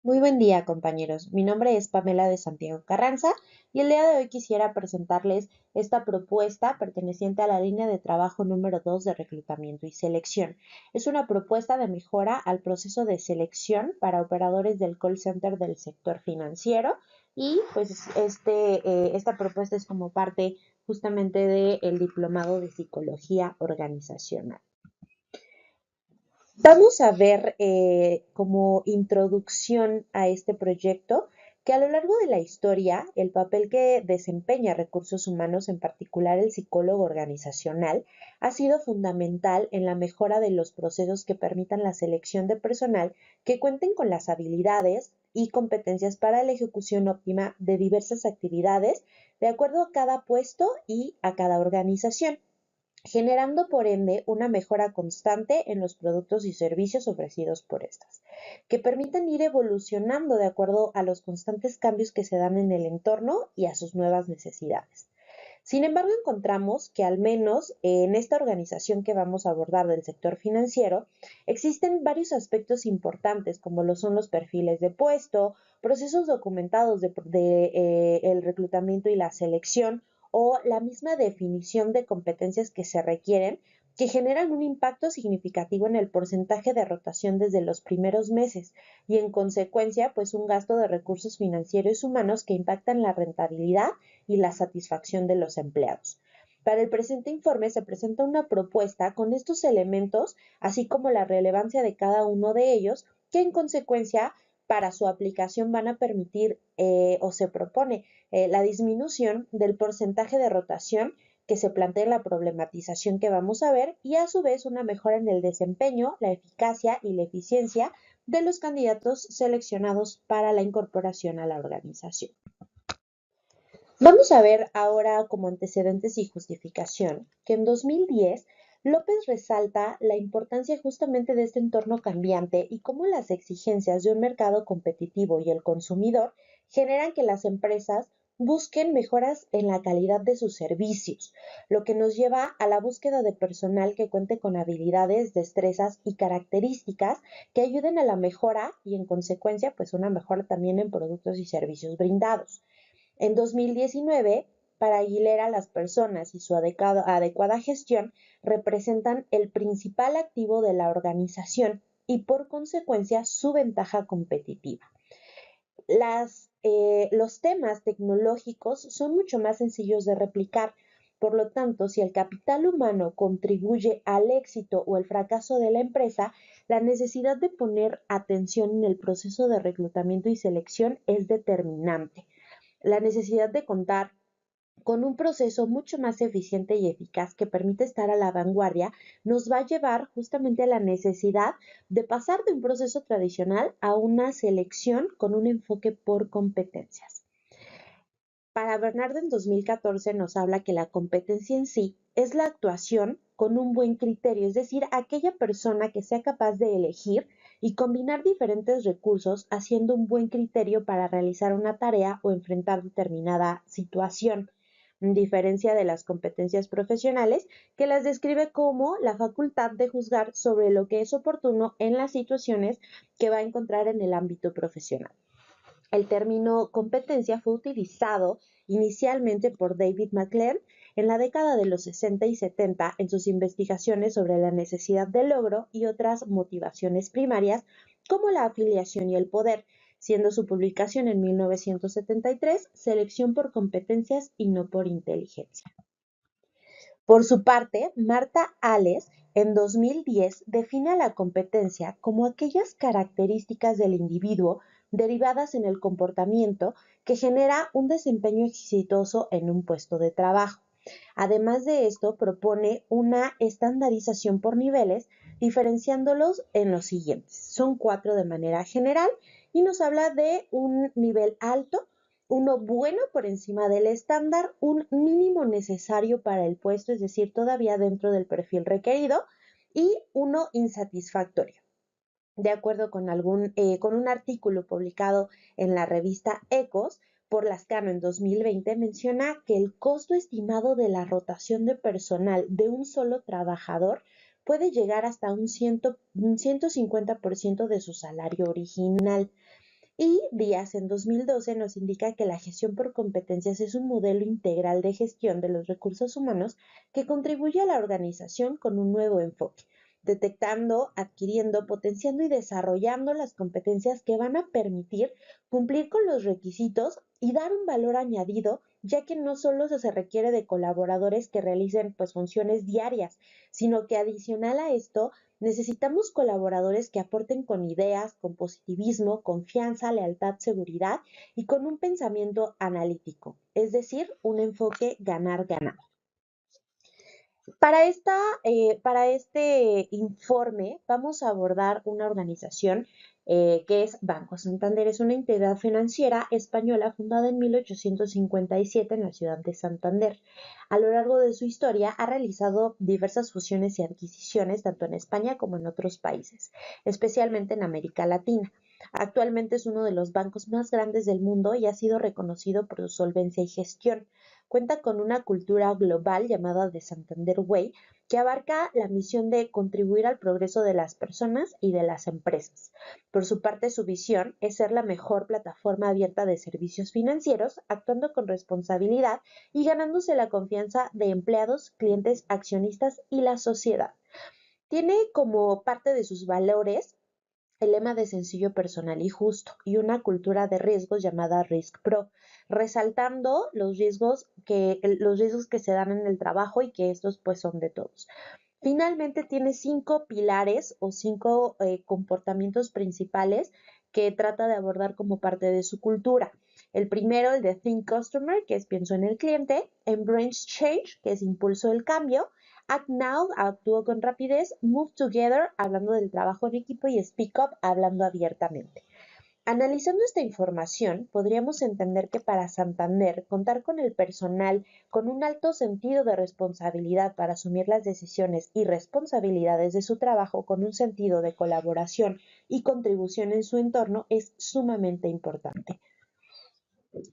Muy buen día, compañeros. Mi nombre es Pamela de Santiago Carranza y el día de hoy quisiera presentarles esta propuesta perteneciente a la línea de trabajo número 2 de reclutamiento y selección. Es una propuesta de mejora al proceso de selección para operadores del call center del sector financiero y pues esta propuesta es como parte justamente del diplomado de psicología organizacional. Vamos a ver como introducción a este proyecto que a lo largo de la historia el papel que desempeña recursos humanos, en particular el psicólogo organizacional, ha sido fundamental en la mejora de los procesos que permitan la selección de personal que cuenten con las habilidades y competencias para la ejecución óptima de diversas actividades de acuerdo a cada puesto y a cada organización, generando por ende una mejora constante en los productos y servicios ofrecidos por estas, que permiten ir evolucionando de acuerdo a los constantes cambios que se dan en el entorno y a sus nuevas necesidades. Sin embargo, encontramos que al menos en esta organización que vamos a abordar del sector financiero, existen varios aspectos importantes, como lo son los perfiles de puesto, procesos documentados de el reclutamiento y la selección, o la misma definición de competencias que se requieren, que generan un impacto significativo en el porcentaje de rotación desde los primeros meses y en consecuencia pues un gasto de recursos financieros y humanos que impactan la rentabilidad y la satisfacción de los empleados. Para el presente informe se presenta una propuesta con estos elementos, así como la relevancia de cada uno de ellos, que en consecuencia para su aplicación van a permitir o se propone la disminución del porcentaje de rotación que se plantea en la problematización que vamos a ver y a su vez una mejora en el desempeño, la eficacia y la eficiencia de los candidatos seleccionados para la incorporación a la organización. Vamos a ver ahora como antecedentes y justificación que en 2010 López resalta la importancia justamente de este entorno cambiante y cómo las exigencias de un mercado competitivo y el consumidor generan que las empresas busquen mejoras en la calidad de sus servicios, lo que nos lleva a la búsqueda de personal que cuente con habilidades, destrezas y características que ayuden a la mejora y en consecuencia pues una mejora también en productos y servicios brindados. En 2019, para Aguilera, las personas y su adecuada gestión representan el principal activo de la organización y por consecuencia su ventaja competitiva. Los temas tecnológicos son mucho más sencillos de replicar. Por lo tanto, si el capital humano contribuye al éxito o el fracaso de la empresa, la necesidad de poner atención en el proceso de reclutamiento y selección es determinante. La necesidad de contar con un proceso mucho más eficiente y eficaz que permite estar a la vanguardia, nos va a llevar justamente a la necesidad de pasar de un proceso tradicional a una selección con un enfoque por competencias. Para Bernardo en 2014 nos habla que la competencia en sí es la actuación con un buen criterio, es decir, aquella persona que sea capaz de elegir y combinar diferentes recursos haciendo un buen criterio para realizar una tarea o enfrentar determinada situación, en diferencia de las competencias profesionales que las describe como la facultad de juzgar sobre lo que es oportuno en las situaciones que va a encontrar en el ámbito profesional. El término competencia fue utilizado inicialmente por David McLean en la década de los 60 y 70 en sus investigaciones sobre la necesidad de logro y otras motivaciones primarias como la afiliación y el poder, siendo su publicación en 1973 Selección por competencias y no por inteligencia. Por su parte, Marta Alles en 2010 define a la competencia como aquellas características del individuo derivadas en el comportamiento que genera un desempeño exitoso en un puesto de trabajo. Además de esto, propone una estandarización por niveles, diferenciándolos en los siguientes. Son 4 de manera general y nos habla de un nivel alto uno bueno por encima del estándar, un mínimo necesario para el puesto, es decir, todavía dentro del perfil requerido, y uno insatisfactorio. De acuerdo con un artículo publicado en la revista Ecos por Lascano en 2020, menciona que el costo estimado de la rotación de personal de un solo trabajador puede llegar hasta un 150% de su salario original. Y Díaz en 2012 nos indica que la gestión por competencias es un modelo integral de gestión de los recursos humanos que contribuye a la organización con un nuevo enfoque, detectando, adquiriendo, potenciando y desarrollando las competencias que van a permitir cumplir con los requisitos y dar un valor añadido, ya que no solo se requiere de colaboradores que realicen pues funciones diarias, sino que adicional a esto necesitamos colaboradores que aporten con ideas, con positivismo, confianza, lealtad, seguridad y con un pensamiento analítico, es decir, un enfoque ganar-ganar. Para este informe vamos a abordar una organización que es Banco Santander. Es una entidad financiera española fundada en 1857 en la ciudad de Santander. A lo largo de su historia ha realizado diversas fusiones y adquisiciones tanto en España como en otros países, especialmente en América Latina. Actualmente es uno de los bancos más grandes del mundo y ha sido reconocido por su solvencia y gestión. Cuenta con una cultura global llamada The Santander Way, que abarca la misión de contribuir al progreso de las personas y de las empresas. Por su parte, su visión es ser la mejor plataforma abierta de servicios financieros, actuando con responsabilidad y ganándose la confianza de empleados, clientes, accionistas y la sociedad. Tiene como parte de sus valores el lema de sencillo, personal y justo, y una cultura de riesgos llamada Risk Pro, resaltando los riesgos que se dan en el trabajo y que estos pues son de todos. Finalmente tiene 5 pilares o 5 comportamientos principales que trata de abordar como parte de su cultura. El primero, el de Think Customer, que es pienso en el cliente; Embrace Change, que es impulso del cambio; Act Now, actúo con rapidez; Move Together, hablando del trabajo en equipo; y Speak Up, hablando abiertamente. Analizando esta información, podríamos entender que para Santander, contar con el personal con un alto sentido de responsabilidad para asumir las decisiones y responsabilidades de su trabajo con un sentido de colaboración y contribución en su entorno es sumamente importante.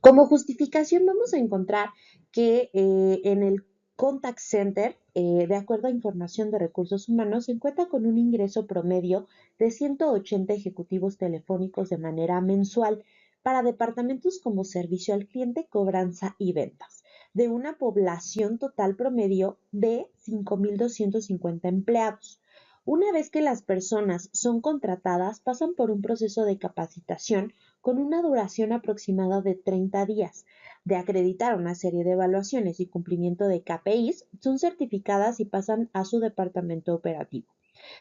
Como justificación vamos a encontrar que en el Contact Center, de acuerdo a información de recursos humanos, se cuenta con un ingreso promedio de 180 ejecutivos telefónicos de manera mensual para departamentos como servicio al cliente, cobranza y ventas, de una población total promedio de 5.250 empleados. Una vez que las personas son contratadas, pasan por un proceso de capacitación con una duración aproximada de 30 días. De acreditar una serie de evaluaciones y cumplimiento de KPIs, son certificadas y pasan a su departamento operativo.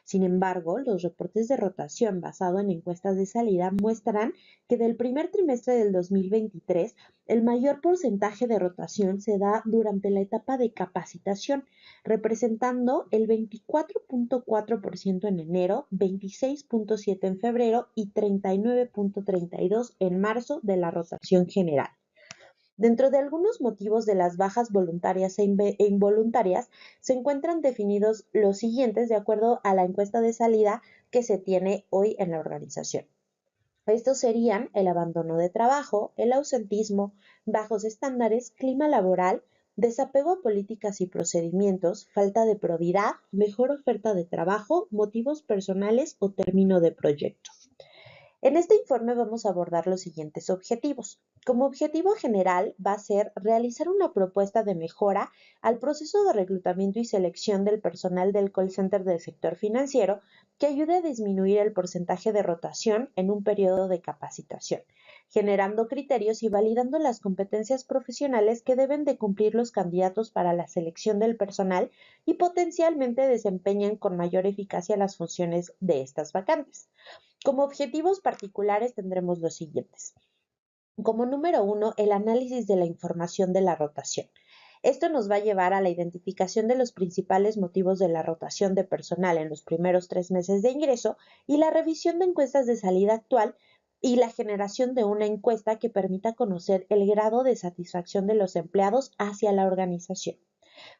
Sin embargo, los reportes de rotación basados en encuestas de salida muestran que del primer trimestre del 2023, el mayor porcentaje de rotación se da durante la etapa de capacitación, representando el 24.4% en enero, 26.7% en febrero y 39.32% en marzo de la rotación general. Dentro de algunos motivos de las bajas voluntarias e involuntarias se encuentran definidos los siguientes de acuerdo a la encuesta de salida que se tiene hoy en la organización. Estos serían el abandono de trabajo, el ausentismo, bajos estándares, clima laboral, desapego a políticas y procedimientos, falta de probidad, mejor oferta de trabajo, motivos personales o término de proyecto. En este informe vamos a abordar los siguientes objetivos. Como objetivo general va a ser realizar una propuesta de mejora al proceso de reclutamiento y selección del personal del call center del sector financiero que ayude a disminuir el porcentaje de rotación en un periodo de capacitación, generando criterios y validando las competencias profesionales que deben de cumplir los candidatos para la selección del personal y potencialmente desempeñan con mayor eficacia las funciones de estas vacantes. Como objetivos particulares tendremos los siguientes. Como número 1, el análisis de la información de la rotación. Esto nos va a llevar a la identificación de los principales motivos de la rotación de personal en los primeros 3 meses de ingreso y la revisión de encuestas de salida actual y la generación de una encuesta que permita conocer el grado de satisfacción de los empleados hacia la organización.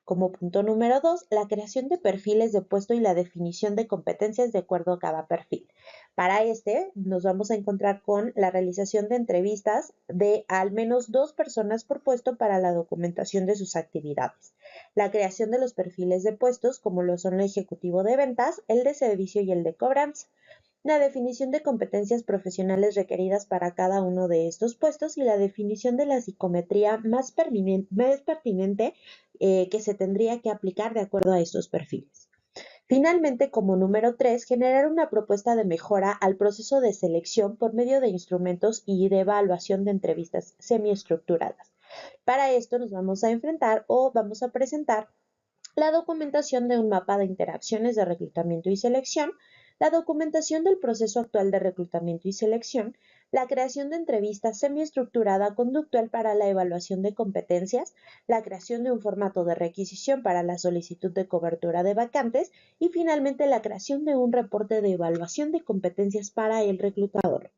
Como punto número 2, la creación de perfiles de puesto y la definición de competencias de acuerdo a cada perfil. Para nos vamos a encontrar con la realización de entrevistas de al menos 2 personas por puesto para la documentación de sus actividades. La creación de los perfiles de puestos, como lo son el ejecutivo de ventas, el de servicio y el de cobranza. La definición de competencias profesionales requeridas para cada uno de estos puestos y la definición de la psicometría más pertinente que se tendría que aplicar de acuerdo a estos perfiles. Finalmente, como número 3, generar una propuesta de mejora al proceso de selección por medio de instrumentos y de evaluación de entrevistas semiestructuradas. Para esto nos vamos a enfrentar o vamos a presentar la documentación de un mapa de interacciones de reclutamiento y selección, la documentación del proceso actual de reclutamiento y selección, la creación de entrevistas semiestructurada conductual para la evaluación de competencias, la creación de un formato de requisición para la solicitud de cobertura de vacantes y finalmente la creación de un reporte de evaluación de competencias para el reclutador.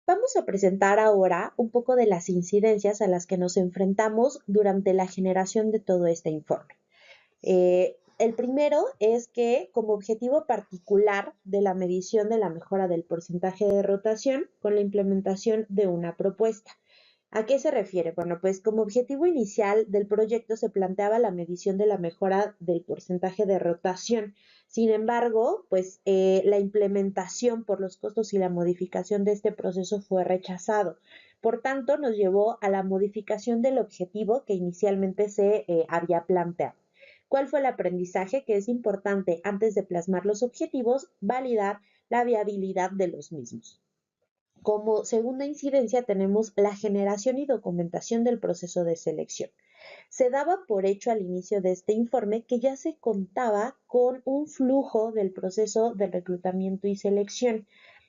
Vamos a presentar ahora un poco de las incidencias a las que nos enfrentamos durante la generación de todo este informe. El primero es que como objetivo particular de la medición de la mejora del porcentaje de rotación con la implementación de una propuesta. ¿A qué se refiere? Bueno, pues como objetivo inicial del proyecto se planteaba la medición de la mejora del porcentaje de rotación. Sin embargo, pues la implementación por los costos y la modificación de este proceso fue rechazado. Por tanto, nos llevó a la modificación del objetivo que inicialmente se había planteado. ¿Cuál fue el aprendizaje? Que es importante, antes de plasmar los objetivos, validar la viabilidad de los mismos. Como segunda incidencia tenemos la generación y documentación del proceso de selección. Se daba por hecho al inicio de este informe que ya se contaba con un flujo del proceso de reclutamiento y selección.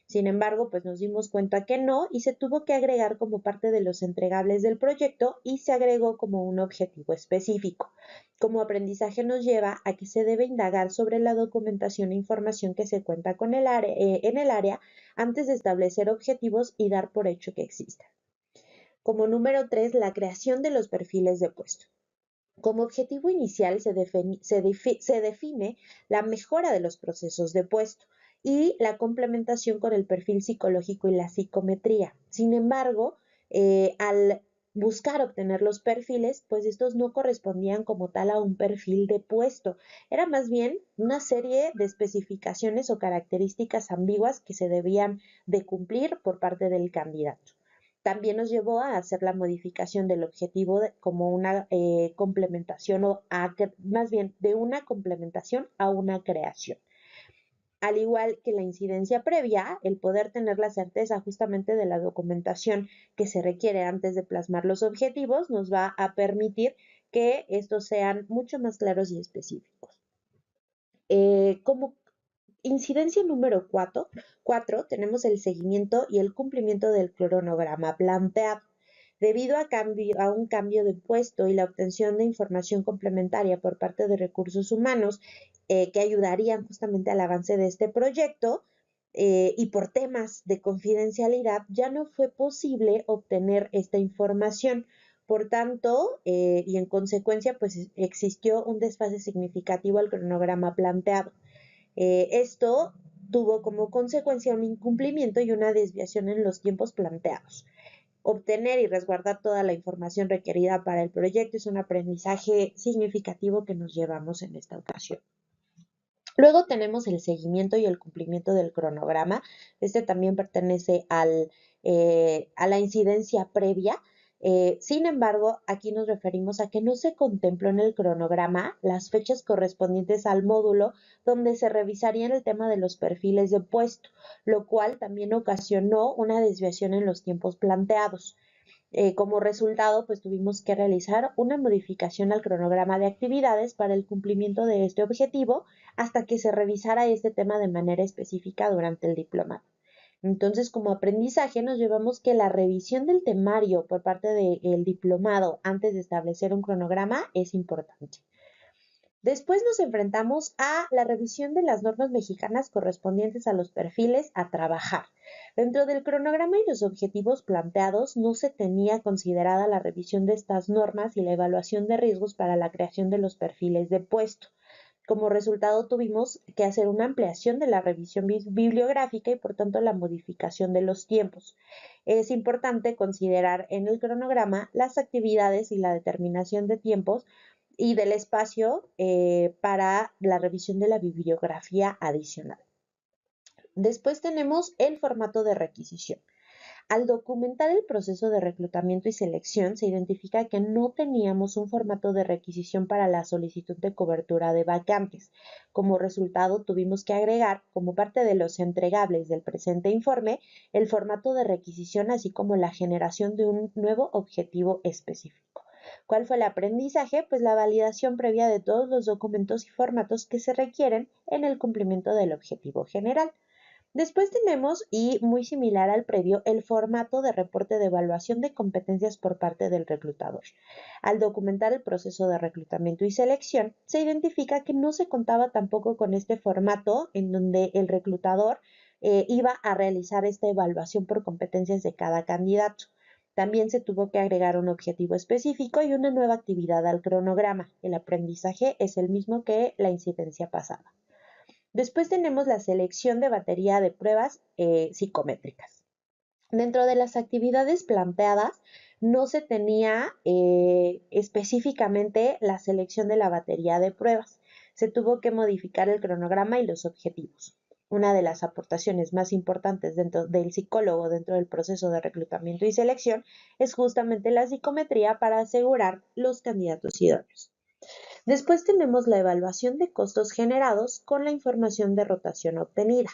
Sin embargo, pues nos dimos cuenta que no y se tuvo que agregar como parte de los entregables del proyecto y se agregó como un objetivo específico. Como aprendizaje nos lleva a que se debe indagar sobre la documentación e información que se cuenta con en el área antes de establecer objetivos y dar por hecho que existan. Como número 3, la creación de los perfiles de puesto. Como objetivo inicial se define la mejora de los procesos de puesto y la complementación con el perfil psicológico y la psicometría. Sin embargo, al buscar obtener los perfiles, pues estos no correspondían como tal a un perfil de puesto. Era más bien una serie de especificaciones o características ambiguas que se debían de cumplir por parte del candidato. También nos llevó a hacer la modificación del objetivo como una complementación o más bien de una complementación a una creación. Al igual que la incidencia previa, el poder tener la certeza justamente de la documentación que se requiere antes de plasmar los objetivos nos va a permitir que estos sean mucho más claros y específicos. Como incidencia número 4, tenemos el seguimiento y el cumplimiento del cronograma planteado. Debido a un cambio de puesto y la obtención de información complementaria por parte de recursos humanos que ayudarían justamente al avance de este proyecto y por temas de confidencialidad, ya no fue posible obtener esta información. Por tanto, y en consecuencia, pues existió un desfase significativo al cronograma planteado. Esto tuvo como consecuencia un incumplimiento y una desviación en los tiempos planteados. Obtener y resguardar toda la información requerida para el proyecto es un aprendizaje significativo que nos llevamos en esta ocasión. Luego tenemos el seguimiento y el cumplimiento del cronograma. Este también pertenece a la incidencia previa. Sin embargo, aquí nos referimos a que no se contempló en el cronograma las fechas correspondientes al módulo donde se revisarían el tema de los perfiles de puesto, lo cual también ocasionó una desviación en los tiempos planteados. Como resultado, pues tuvimos que realizar una modificación al cronograma de actividades para el cumplimiento de este objetivo hasta que se revisara este tema de manera específica durante el diplomado. Entonces, como aprendizaje, nos llevamos que la revisión del temario por parte del diplomado antes de establecer un cronograma es importante. Después nos enfrentamos a la revisión de las normas mexicanas correspondientes a los perfiles a trabajar. Dentro del cronograma y los objetivos planteados no se tenía considerada la revisión de estas normas y la evaluación de riesgos para la creación de los perfiles de puesto. Como resultado tuvimos que hacer una ampliación de la revisión bibliográfica y por tanto la modificación de los tiempos. Es importante considerar en el cronograma las actividades y la determinación de tiempos y del espacio para la revisión de la bibliografía adicional. Después tenemos el formato de requisición. Al documentar el proceso de reclutamiento y selección, se identifica que no teníamos un formato de requisición para la solicitud de cobertura de vacantes. Como resultado, tuvimos que agregar, como parte de los entregables del presente informe, el formato de requisición, así como la generación de un nuevo objetivo específico. ¿Cuál fue el aprendizaje? Pues la validación previa de todos los documentos y formatos que se requieren en el cumplimiento del objetivo general. Después tenemos, y muy similar al previo, el formato de reporte de evaluación de competencias por parte del reclutador. Al documentar el proceso de reclutamiento y selección, se identifica que no se contaba tampoco con este formato en donde el reclutador iba a realizar esta evaluación por competencias de cada candidato. También se tuvo que agregar un objetivo específico y una nueva actividad al cronograma. El aprendizaje es el mismo que la incidencia pasada. Después tenemos la selección de batería de pruebas psicométricas. Dentro de las actividades planteadas no se tenía específicamente la selección de la batería de pruebas. Se tuvo que modificar el cronograma y los objetivos. Una de las aportaciones más importantes dentro del psicólogo dentro del proceso de reclutamiento y selección es justamente la psicometría para asegurar los candidatos idóneos. Después tenemos la evaluación de costos generados con la información de rotación obtenida.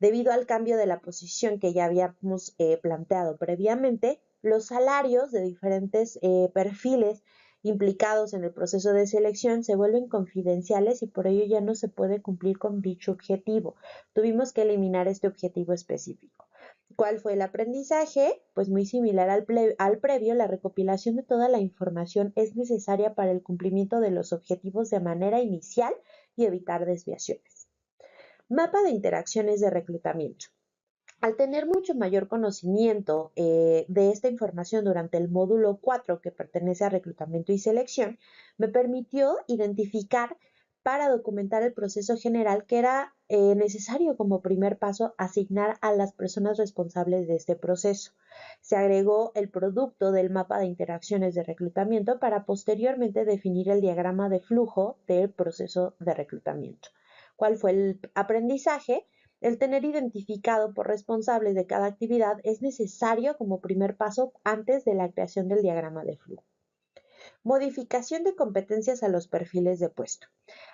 Debido al cambio de la posición que ya habíamos planteado previamente, los salarios de diferentes perfiles implicados en el proceso de selección se vuelven confidenciales y por ello ya no se puede cumplir con dicho objetivo. Tuvimos que eliminar este objetivo específico. ¿Cuál fue el aprendizaje? Pues muy similar al previo, la recopilación de toda la información es necesaria para el cumplimiento de los objetivos de manera inicial y evitar desviaciones. Mapa de interacciones de reclutamiento. Al tener mucho mayor conocimiento de esta información durante el módulo 4 que pertenece a reclutamiento y selección, me permitió identificar para documentar el proceso general que era necesario como primer paso asignar a las personas responsables de este proceso. Se agregó el producto del mapa de interacciones de reclutamiento para posteriormente definir el diagrama de flujo del proceso de reclutamiento. ¿Cuál fue el aprendizaje? El tener identificado por responsables de cada actividad es necesario como primer paso antes de la creación del diagrama de flujo. Modificación de competencias a los perfiles de puesto.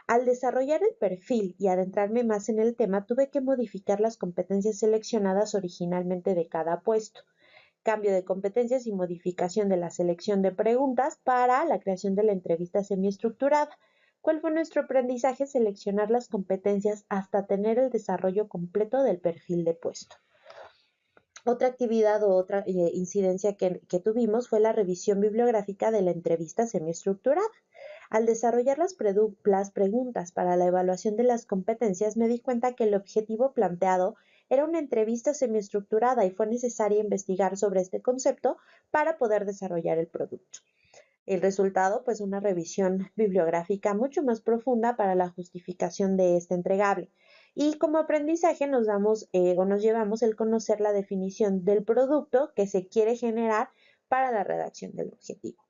Al desarrollar el perfil y adentrarme más en el tema, tuve que modificar las competencias seleccionadas originalmente de cada puesto. Cambio de competencias y modificación de la selección de preguntas para la creación de la entrevista semiestructurada. ¿Cuál fue nuestro aprendizaje? Seleccionar las competencias hasta tener el desarrollo completo del perfil de puesto. Otra actividad o otra incidencia que tuvimos fue la revisión bibliográfica de la entrevista semiestructurada. Al desarrollar las preguntas para la evaluación de las competencias, me di cuenta que el objetivo planteado era una entrevista semiestructurada y fue necesario investigar sobre este concepto para poder desarrollar el producto. El resultado, pues una revisión bibliográfica mucho más profunda para la justificación de este entregable. Y como aprendizaje nos damos o nos llevamos el conocer la definición del producto que se quiere generar para la redacción del objetivo.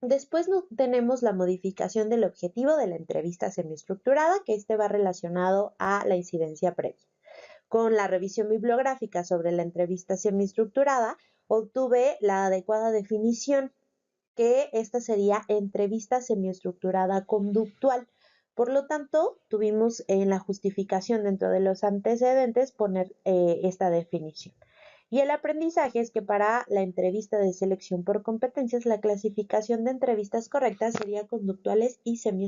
Después tenemos la modificación del objetivo de la entrevista semiestructurada, que este va relacionado a la incidencia previa. Con la revisión bibliográfica sobre la entrevista semiestructurada, obtuve la adecuada definición que esta sería entrevista semiestructurada conductual. Por lo tanto, tuvimos en la justificación dentro de los antecedentes poner esta definición. Y el aprendizaje es que para la entrevista de selección por competencias, la clasificación de entrevistas correctas sería conductuales y semiestructurales.